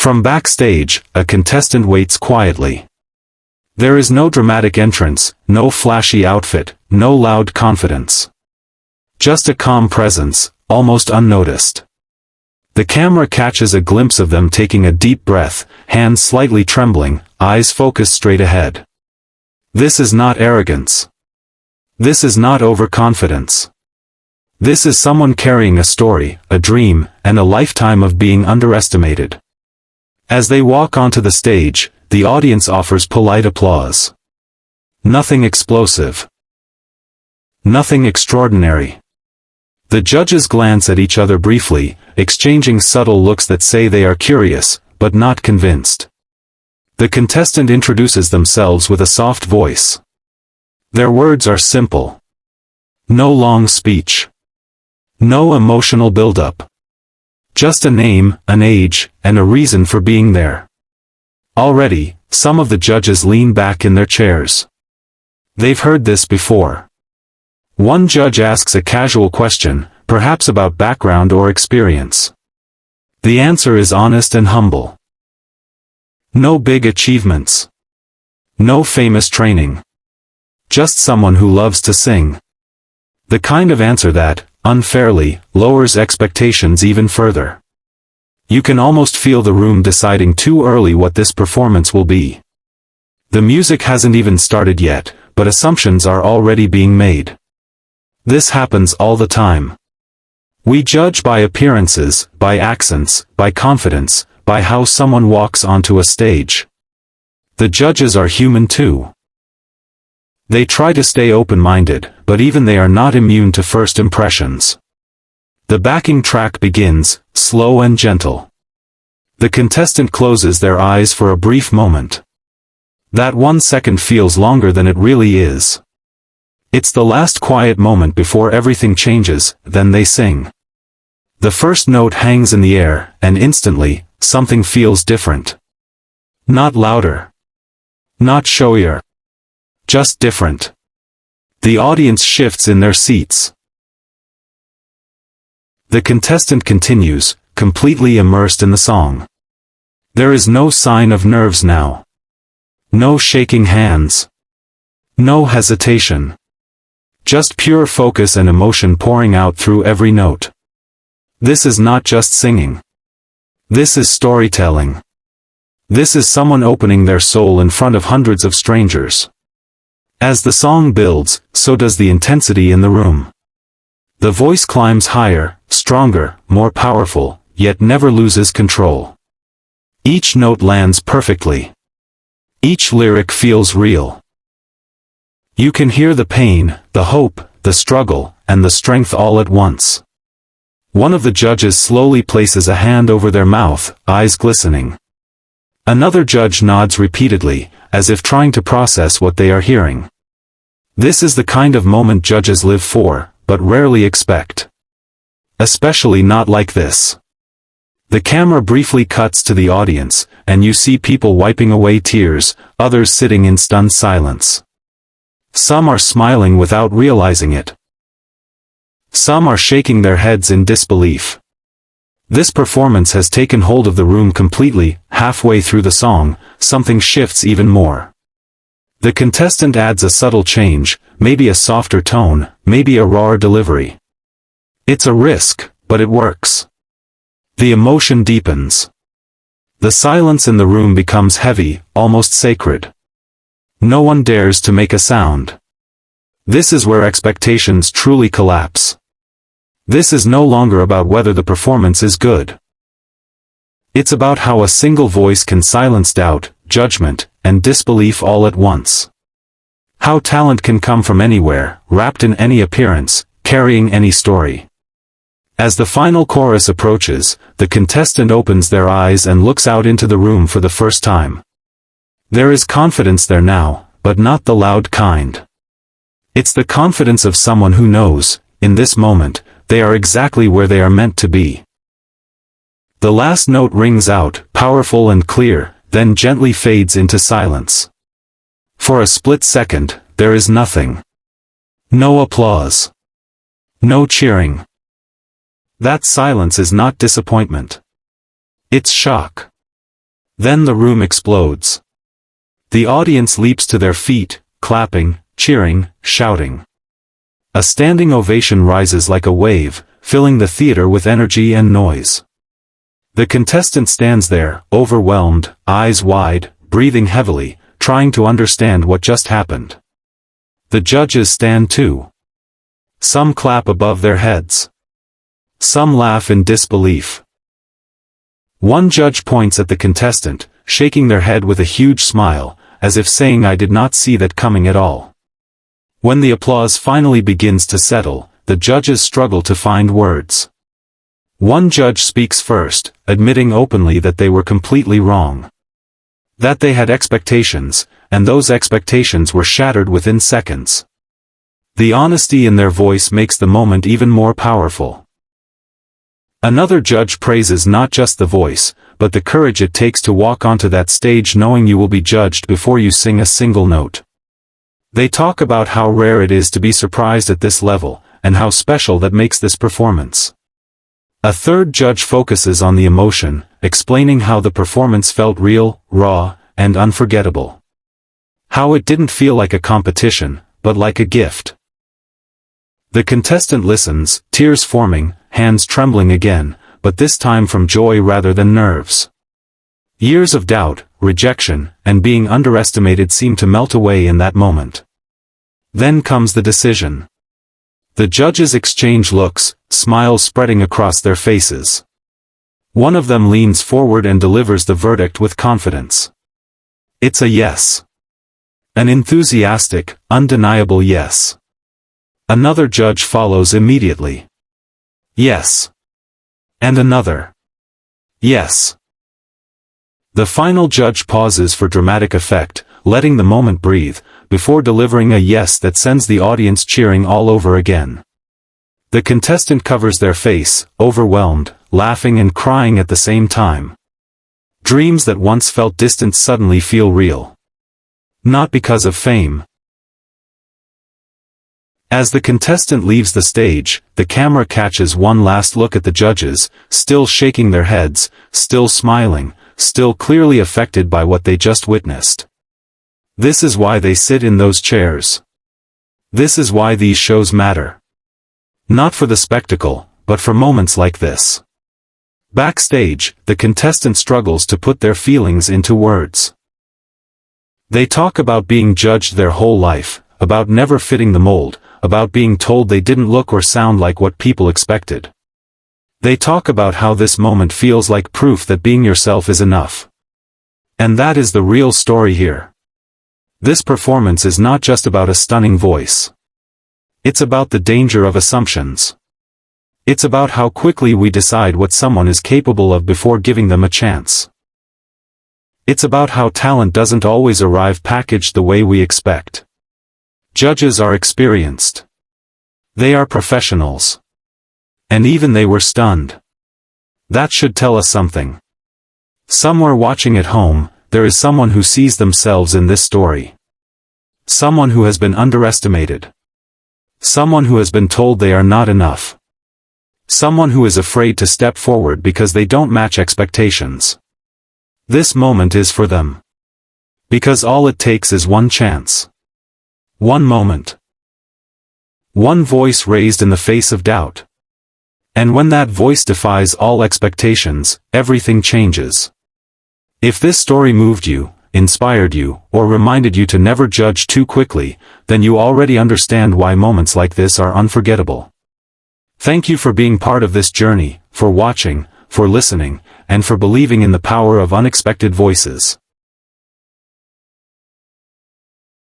From backstage, a contestant waits quietly. There is no dramatic entrance, no flashy outfit, no loud confidence. Just a calm presence, almost unnoticed. The camera catches a glimpse of them taking a deep breath, hands slightly trembling, eyes focused straight ahead. This is not arrogance. This is not overconfidence. This is someone carrying a story, a dream, and a lifetime of being underestimated. As they walk onto the stage, the audience offers polite applause. Nothing explosive. Nothing extraordinary. The judges glance at each other briefly, exchanging subtle looks that say they are curious, but not convinced. The contestant introduces themselves with a soft voice. Their words are simple. No long speech. No emotional build-up. Just a name, an age, and a reason for being there. Already, some of the judges lean back in their chairs. They've heard this before. One judge asks a casual question, perhaps about background or experience. The answer is honest and humble. No big achievements. No famous training. Just someone who loves to sing. The kind of answer that, unfairly, lowers expectations even further. You can almost feel the room deciding too early what this performance will be. The music hasn't even started yet, but assumptions are already being made. This happens all the time. We judge by appearances, by accents, by confidence, by how someone walks onto a stage. The judges are human too. They try to stay open-minded, but even they are not immune to first impressions. The backing track begins, slow and gentle. The contestant closes their eyes for a brief moment. That 1 second feels longer than it really is. It's the last quiet moment before everything changes, then they sing. The first note hangs in the air, and instantly, something feels different. Not louder. Not showier. Just different. The audience shifts in their seats. The contestant continues, completely immersed in the song. There is no sign of nerves now. No shaking hands. No hesitation. Just pure focus and emotion pouring out through every note. This is not just singing. This is storytelling. This is someone opening their soul in front of hundreds of strangers. As the song builds, so does the intensity in the room. The voice climbs higher, stronger, more powerful, yet never loses control. Each note lands perfectly. Each lyric feels real. You can hear the pain, the hope, the struggle, and the strength all at once. One of the judges slowly places a hand over their mouth, eyes glistening. Another judge nods repeatedly, as if trying to process what they are hearing. This is the kind of moment judges live for, but rarely expect. Especially not like this. The camera briefly cuts to the audience, and you see people wiping away tears, others sitting in stunned silence. Some are smiling without realizing it. Some are shaking their heads in disbelief. This performance has taken hold of the room completely. Halfway through the song, something shifts even more. The contestant adds a subtle change, maybe a softer tone, maybe a rawer delivery. It's a risk, but it works. The emotion deepens. The silence in the room becomes heavy, almost sacred. No one dares to make a sound. This is where expectations truly collapse. This is no longer about whether the performance is good. It's about how a single voice can silence doubt, judgment, and disbelief all at once. How talent can come from anywhere, wrapped in any appearance, carrying any story. As the final chorus approaches, the contestant opens their eyes and looks out into the room for the first time. There is confidence there now, but not the loud kind. It's the confidence of someone who knows, in this moment, they are exactly where they are meant to be. The last note rings out, powerful and clear, then gently fades into silence. For a split second, there is nothing. No applause. No cheering. That silence is not disappointment. It's shock. Then the room explodes. The audience leaps to their feet, clapping, cheering, shouting. A standing ovation rises like a wave, filling the theater with energy and noise. The contestant stands there, overwhelmed, eyes wide, breathing heavily, trying to understand what just happened. The judges stand too. Some clap above their heads. Some laugh in disbelief. One judge points at the contestant, shaking their head with a huge smile, as if saying, "I did not see that coming at all." When the applause finally begins to settle, the judges struggle to find words. One judge speaks first, admitting openly that they were completely wrong. That they had expectations, and those expectations were shattered within seconds. The honesty in their voice makes the moment even more powerful. Another judge praises not just the voice, but the courage it takes to walk onto that stage knowing you will be judged before you sing a single note. They talk about how rare it is to be surprised at this level, and how special that makes this performance. A third judge focuses on the emotion, explaining how the performance felt real, raw, and unforgettable. How it didn't feel like a competition, but like a gift. The contestant listens, tears forming, hands trembling again, but this time from joy rather than nerves. Years of doubt, rejection, and being underestimated seem to melt away in that moment. Then comes the decision. The judges exchange looks, smiles spreading across their faces. One of them leans forward and delivers the verdict with confidence. It's a yes. An enthusiastic, undeniable yes. Another judge follows immediately. Yes. And another. Yes. The final judge pauses for dramatic effect, letting the moment breathe, before delivering a yes that sends the audience cheering all over again. The contestant covers their face, overwhelmed, laughing and crying at the same time. Dreams that once felt distant suddenly feel real. Not because of fame. As the contestant leaves the stage, the camera catches one last look at the judges, still shaking their heads, still smiling, still clearly affected by what they just witnessed. This is why they sit in those chairs. This is why these shows matter. Not for the spectacle, but for moments like this. Backstage, the contestant struggles to put their feelings into words. They talk about being judged their whole life, about never fitting the mold, about being told they didn't look or sound like what people expected. They talk about how this moment feels like proof that being yourself is enough. And that is the real story here. This performance is not just about a stunning voice. It's about the danger of assumptions. It's about how quickly we decide what someone is capable of before giving them a chance. It's about how talent doesn't always arrive packaged the way we expect. Judges are experienced. They are professionals. And even they were stunned. That should tell us something. Somewhere watching at home, there is someone who sees themselves in this story. Someone who has been underestimated. Someone who has been told they are not enough. Someone who is afraid to step forward because they don't match expectations. This moment is for them. Because all it takes is one chance. One moment. One voice raised in the face of doubt. And when that voice defies all expectations, everything changes. If this story moved you, inspired you, or reminded you to never judge too quickly, then you already understand why moments like this are unforgettable. Thank you for being part of this journey, for watching, for listening, and for believing in the power of unexpected voices.